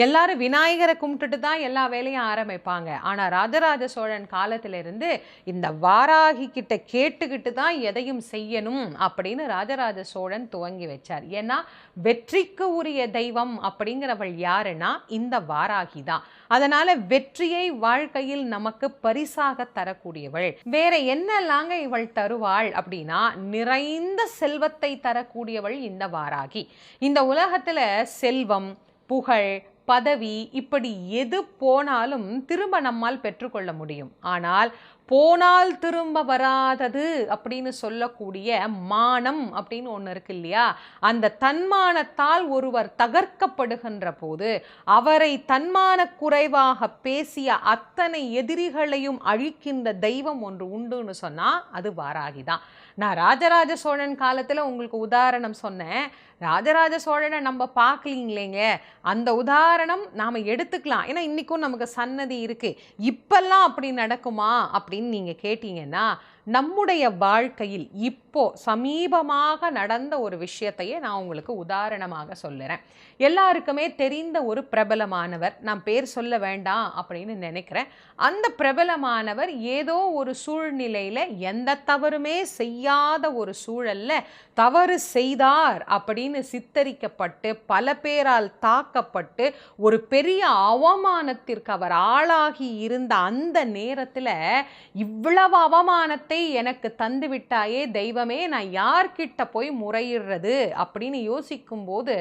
எல்லாரும் விநாயகரை கும்பிட்டுட்டு தான் எல்லா வேலையும் ஆரம்பிப்பாங்க. ஆனால் ராஜராஜ சோழன் காலத்திலிருந்து இந்த வாராகி கிட்ட கேட்டுக்கிட்டு தான் எதையும் செய்யணும் அப்படின்னு ராஜராஜ சோழன் துவங்கி வச்சார். ஏன்னா வெற்றிக்கு உரிய தெய்வம் அப்படிங்கிறவள் யாருன்னா இந்த வாராகி தான். அதனால வெற்றியை வாழ்க்கையில் நமக்கு பரிசாக தரக்கூடியவள். வேற என்னலாங்க இவள் தருவாள் அப்படின்னா நிறைந்த செல்வத்தை தரக்கூடியவள் இந்த வாராகி. இந்த உலகத்துல செல்வம், புகழ், பதவி இப்படி எது போனாலும் திரும்ப நம்மால் பெற்றுக்கொள்ள முடியும். ஆனால் போனால் திரும்ப வராதது அப்படின்னு சொல்லக்கூடிய மானம் அப்படின்னு ஒன்று இருக்கு இல்லையா, அந்த தன்மானத்தால் ஒருவர் தகர்க்கப்படுகின்ற போது அவரை தன்மான குறைவாக பேசிய அத்தனை எதிரிகளையும் அழிக்கின்ற தெய்வம் ஒன்று உண்டுன்னு சொன்னா அது வாராகி தான். நான் ராஜராஜ சோழன் காலத்தில் உங்களுக்கு உதாரணம் சொன்னேன். ராஜராஜ சோழனை நம்ம பார்க்கலீங்களேங்க, அந்த உதாரணம் நாம் எடுத்துக்கலாம். ஏன்னா இன்றைக்கும் நமக்கு சன்னதி இருக்குது. இப்பெல்லாம் அப்படி நடக்குமா அப்படின்னு நீங்கள் கேட்டீங்கன்னா, நம்முடைய வாழ்க்கையில் இப்போ சமீபமாக நடந்த ஒரு விஷயத்தையே நான் உங்களுக்கு உதாரணமாக சொல்லுறேன். எல்லாருக்குமே தெரிந்த ஒரு பிரபலமானவர், நான் பேர் சொல்ல வேண்டாம் அப்படின்னு நினைக்கிறேன். அந்த பிரபலமானவர் ஏதோ ஒரு சூழ்நிலையில் எந்த தவறுமே செய்யாத ஒரு சூழல்ல தவறு செய்தார் அப்படின்னு சித்தரிக்கப்பட்டு பல பேரால் தாக்கப்பட்டு ஒரு பெரிய அவமானத்திற்கு அவர் ஆளாகி இருந்த அந்த நேரத்தில் இவ்வளவு அவமானத்தை எனக்கு தந்து விட்டாயே தெய்வமே, நான் யார்கிட்ட போய் முறையிடுறது அப்படின்னு யோசிக்கும் போது